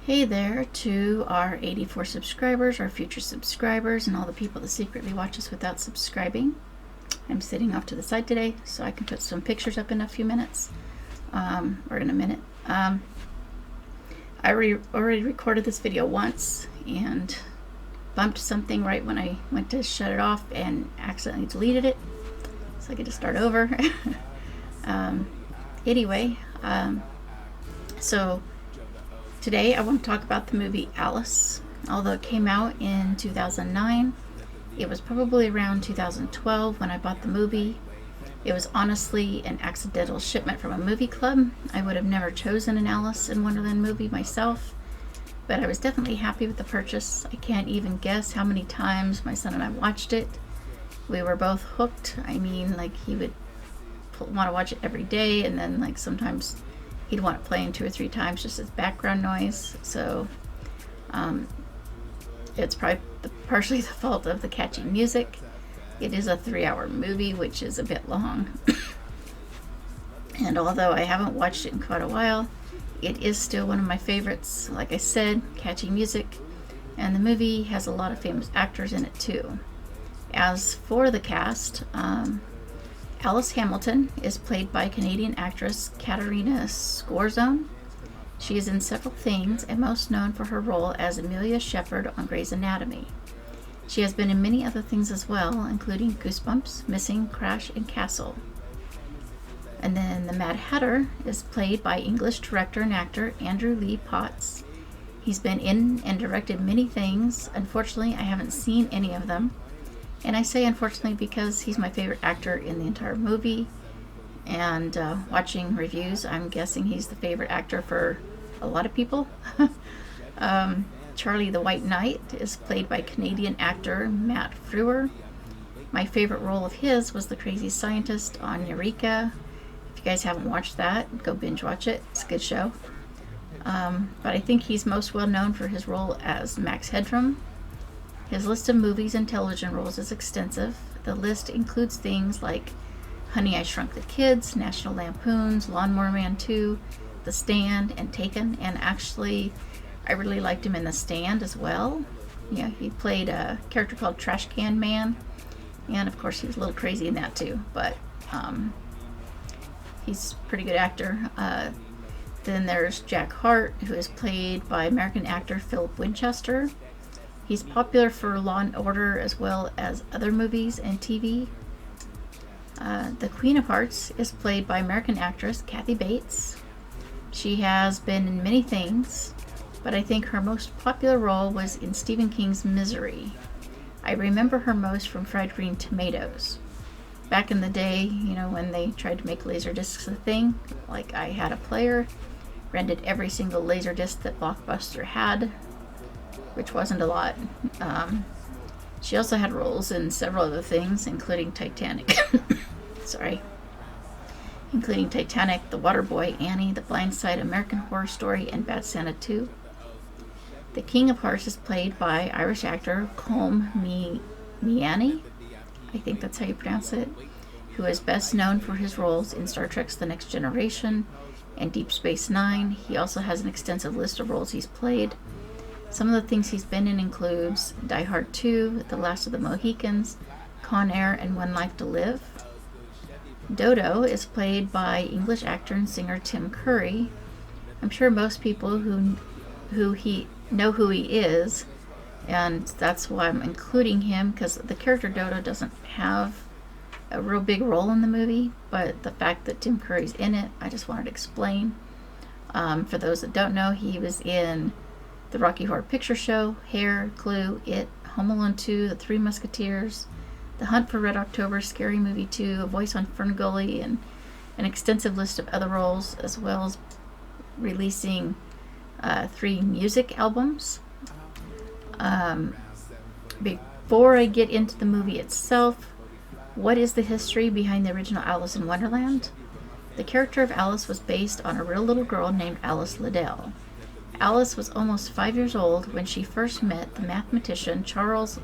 Hey there to our 84 subscribers, our future subscribers, and all the people that secretly watch us without subscribing. I'm sitting off to the side today so I can put some pictures up in a few minutes, or in a minute. I already recorded this video once and bumped something right when I went to shut it off and accidentally deleted it, so I get to start over. Anyway, so today I want to talk about the movie Alice. Although it came out in 2009, it was probably around 2012 when I bought the movie. It was honestly an accidental shipment from a movie club. I would have never chosen an Alice in Wonderland movie myself, but I was definitely happy with the purchase. I can't even guess how many times my son and I watched it. We were both hooked. I mean, like, he would want to watch it every day, and then like sometimes he'd want it playing 2 or 3 times just as background noise. So it's probably partially the fault of the catchy music. It is a 3-hour movie, which is a bit long. And although I haven't watched it in quite a while, it is still one of my favorites. Like I said, catchy music, and the movie has a lot of famous actors in it too. As for the cast, Alice Hamilton is played by Canadian actress Katarina Scorzone. She is in several things and most known for her role as Amelia Shepherd on Grey's Anatomy. She has been in many other things as well, including Goosebumps, Missing, Crash, and Castle. And then the Mad Hatter is played by English director and actor Andrew Lee Potts. He's been in and directed many things. Unfortunately, I haven't seen any of them. And I say unfortunately because he's my favorite actor in the entire movie. And watching reviews, I'm guessing he's the favorite actor for a lot of people. Charlie the White Knight is played by Canadian actor Matt Frewer. My favorite role of his was the crazy scientist on Eureka. If you guys haven't watched that, go binge watch it. It's a good show. But I think he's most well known for his role as Max Headroom. His list of movies and television roles is extensive. The list includes things like Honey, I Shrunk the Kids, National Lampoon's, Lawnmower Man 2, The Stand, and Taken. And actually, I really liked him in The Stand as well. Yeah, he played a character called Trash Can Man. And of course, he was a little crazy in that too. But he's a pretty good actor. Then there's Jack Hart, who is played by American actor Philip Winchester. He's popular for Law and Order as well as other movies and TV. The Queen of Hearts is played by American actress Kathy Bates. She has been in many things, but I think her most popular role was in Stephen King's Misery. I remember her most from Fried Green Tomatoes. Back in the day, you know, when they tried to make Laserdiscs a thing, like I had a player, rented every single Laserdisc that Blockbuster had, which wasn't a lot. She also had roles in several other things, including Titanic. Including Titanic, The Waterboy, Annie, The Blind Side, American Horror Story, and Bad Santa 2. The King of Hearts is played by Irish actor Colm Meaney, I think that's how you pronounce it, who is best known for his roles in Star Trek's The Next Generation and Deep Space Nine. He also has an extensive list of roles he's played. Some of the things he's been in includes Die Hard 2, The Last of the Mohicans, Con Air, and One Life to Live. Dodo is played by English actor and singer Tim Curry. I'm sure most people who know who he is, and that's why I'm including him, because the character Dodo doesn't have a real big role in the movie, but the fact that Tim Curry's in it, I just wanted to explain. For those that don't know, he was in The Rocky Horror Picture Show, Hair, Clue, It, Home Alone 2, The Three Musketeers, The Hunt for Red October, Scary Movie 2, A Voice on Ferngully, and an extensive list of other roles, as well as releasing 3 music albums. Before I get into the movie itself, what is the history behind the original Alice in Wonderland? The character of Alice was based on a real little girl named Alice Liddell. Alice was almost 5 years old when she first met the mathematician Charles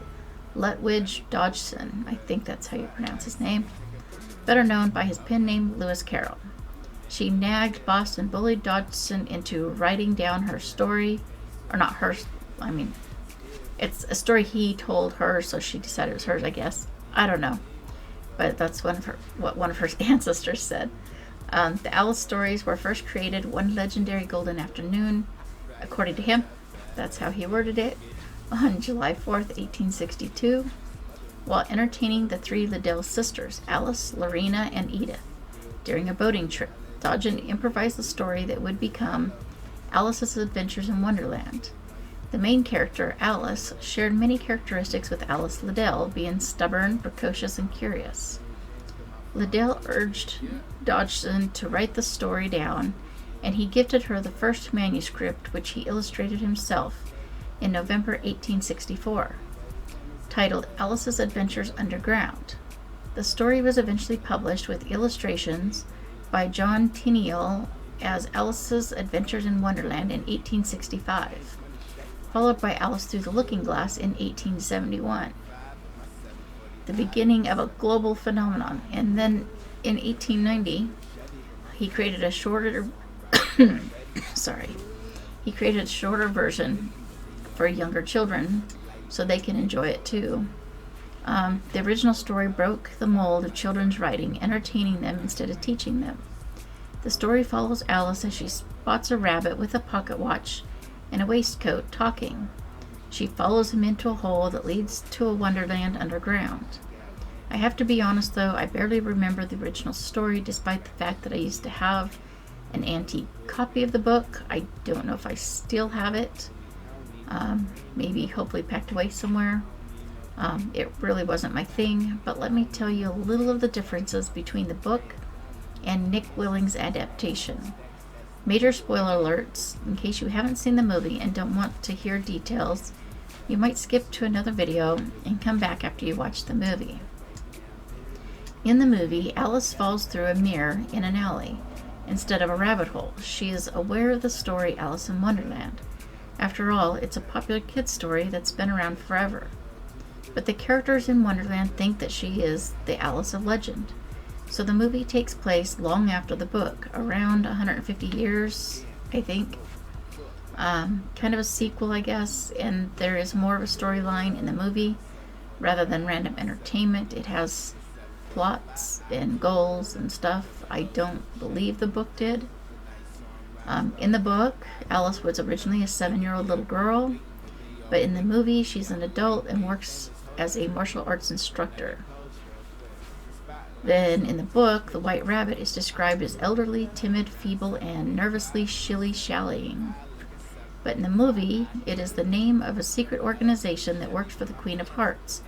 Lutwidge Dodgson, I think that's how you pronounce his name, better known by his pen name Lewis Carroll. She nagged, bossed, and bullied Dodgson into writing down her story, or not hers. I mean, it's a story he told her, so she decided it was hers, I guess. I don't know, but that's what one of her ancestors said. The Alice stories were first created one legendary golden afternoon, according to him. That's how he worded it, on July 4th, 1862, while entertaining the three Liddell sisters, Alice, Lorena, and Edith, during a boating trip. Dodgen improvised the story that would become Alice's Adventures in Wonderland. The main character, Alice, shared many characteristics with Alice Liddell, being stubborn, precocious, and curious. Liddell urged Dodgson to write the story down, and he gifted her the first manuscript, which he illustrated himself in November 1864, titled Alice's Adventures Underground. The story was eventually published with illustrations by John Tyndall as Alice's Adventures in Wonderland in 1865, followed by Alice Through the Looking Glass in 1871. The beginning of a global phenomenon. And then in 1890, he created a shorter he created a shorter version for younger children so they can enjoy it too. The original story broke the mold of children's writing, entertaining them instead of teaching them. The story follows Alice as she spots a rabbit with a pocket watch and a waistcoat talking. She follows him into a hole that leads to a wonderland underground. I have to be honest though, I barely remember the original story despite the fact that I used to have an antique copy of the book. I don't know if I still have it. Maybe hopefully packed away somewhere. It really wasn't my thing, but let me tell you a little of the differences between the book and Nick Willing's adaptation. Major spoiler alerts, in case you haven't seen the movie and don't want to hear details, you might skip to another video and come back after you watch the movie. In the movie, Alice falls through a mirror in an alley instead of a rabbit hole. She is aware of the story Alice in Wonderland. After all, it's a popular kid's story that's been around forever. But the characters in Wonderland think that she is the Alice of legend. So the movie takes place long after the book, around 150 years, I think. Kind of a sequel, I guess, and there is more of a storyline in the movie rather than random entertainment. It has plots and goals and stuff. I don't believe the book did. In the book, Alice was originally a 7-year-old little girl, but in the movie, she's an adult and works as a martial arts instructor. Then in the book, the White Rabbit is described as elderly, timid, feeble, and nervously shilly-shallying. But in the movie, it is the name of a secret organization that works for the Queen of Hearts,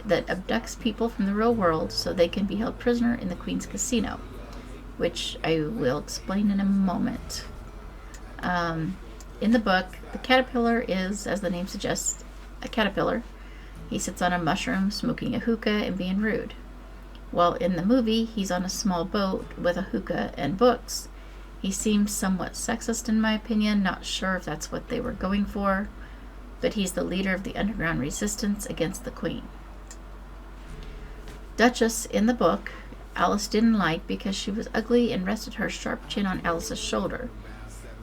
that abducts people from the real world so they can be held prisoner in the Queen's Casino, which I will explain in a moment. In the book, the caterpillar is, as the name suggests, a caterpillar. He sits on a mushroom, smoking a hookah and being rude. While in the movie, he's on a small boat with a hookah and books. He seems somewhat sexist in my opinion, not sure if that's what they were going for, but he's the leader of the underground resistance against the Queen. Duchess, in the book, Alice didn't like because she was ugly and rested her sharp chin on Alice's shoulder.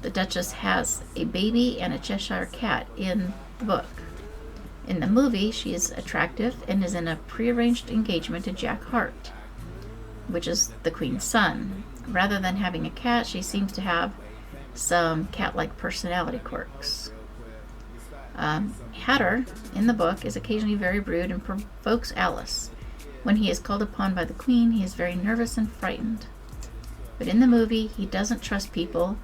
The Duchess has a baby and a Cheshire cat in the book. In the movie, she is attractive and is in a prearranged engagement to Jack Hart, which is the Queen's son. Rather than having a cat, she seems to have some cat-like personality quirks. Hatter, in the book, is occasionally very rude and provokes Alice. When he is called upon by the Queen, he is very nervous and frightened. But in the movie, he doesn't trust people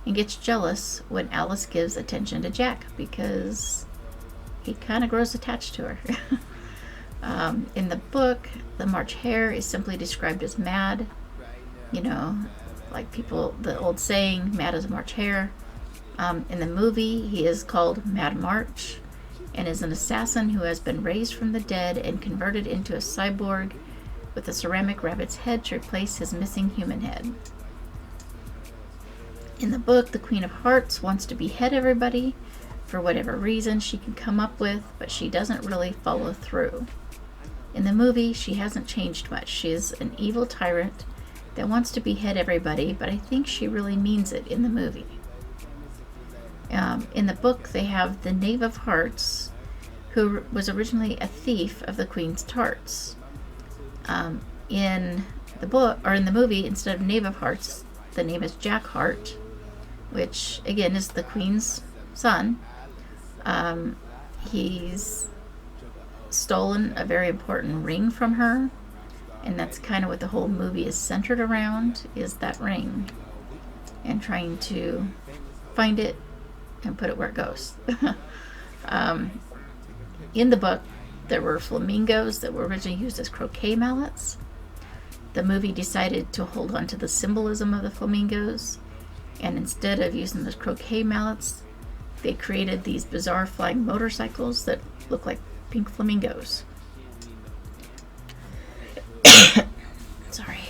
and gets jealous when Alice gives attention to Jack because he kind of grows attached to her. In the book, the March Hare is simply described as mad. You know, like people, the old saying, mad as a March Hare. In the movie, he is called Mad March and is an assassin who has been raised from the dead and converted into a cyborg with a ceramic rabbit's head to replace his missing human head. In the book, the Queen of Hearts wants to behead everybody for whatever reason she can come up with, but she doesn't really follow through. In the movie, she hasn't changed much. She is an evil tyrant that wants to behead everybody, but I think she really means it in the movie. In the book, they have the Knave of Hearts, who was originally a thief of the Queen's tarts. In the book, or in the movie, instead of Knave of Hearts, the name is Jack Hart, which again is the Queen's son. He's stolen a very important ring from her, and that's kind of what the whole movie is centered around, is that ring, and trying to find it and put it where it goes. In the book, there were flamingos that were originally used as croquet mallets. The movie decided to hold on to the symbolism of the flamingos, and instead of using those croquet mallets, they created these bizarre flying motorcycles that look like pink flamingos. Sorry.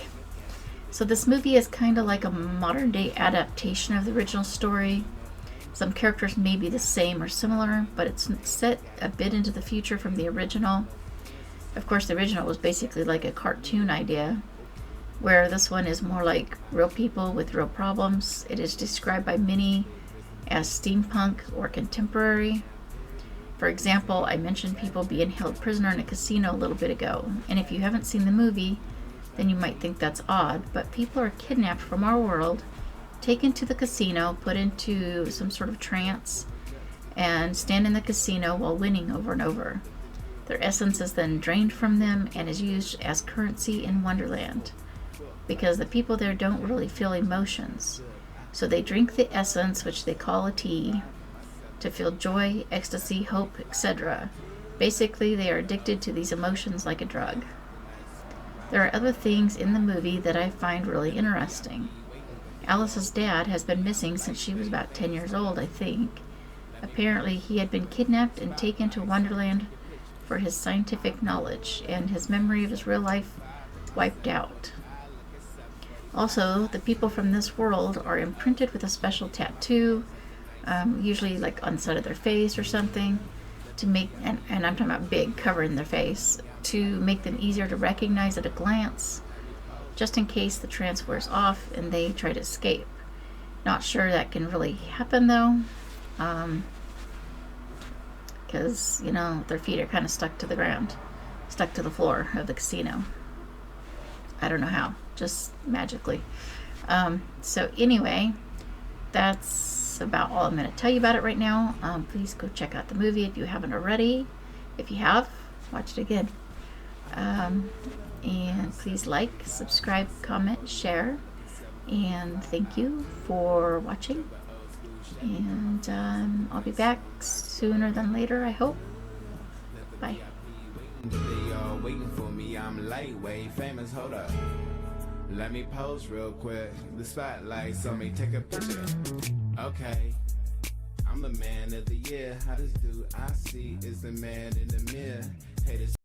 So this movie is kind of like a modern day adaptation of the original story. Some characters may be the same or similar, but it's set a bit into the future from the original. Of course, the original was basically like a cartoon idea, where this one is more like real people with real problems. It is described by many as steampunk or contemporary. For example, I mentioned people being held prisoner in a casino a little bit ago, and if you haven't seen the movie, then you might think that's odd, but people are kidnapped from our world, taken to the casino, put into some sort of trance, and stand in the casino while winning over and over. Their essence is then drained from them and is used as currency in Wonderland, because the people there don't really feel emotions. So they drink the essence, which they call a tea, to feel joy, ecstasy, hope, etc. Basically, they are addicted to these emotions like a drug. There are other things in the movie that I find really interesting. Alice's dad has been missing since she was about 10 years old, I think. Apparently, he had been kidnapped and taken to Wonderland for his scientific knowledge, and his memory of his real life wiped out. Also, the people from this world are imprinted with a special tattoo, usually like on the side of their face or something, to make, and I'm talking about big, covering their face, to make them easier to recognize at a glance, just in case the trance wears off and they try to escape. Not sure that can really happen though, because, you know, their feet are kind of stuck to the ground, stuck to the floor of the casino. I don't know how, just magically. So anyway, that's about all I'm going to tell you about it right now. Please go check out the movie if you haven't already. If you have, watch it again. And please like, subscribe, comment, share, and thank you for watching. And I'll be back sooner than later, I hope. Bye. They all waiting for me, I'm lightweight, famous, hold up. Let me pose real quick, the spotlight, so me take a picture. Okay, I'm the man of the year, how this dude I see is the man in the mirror. Haters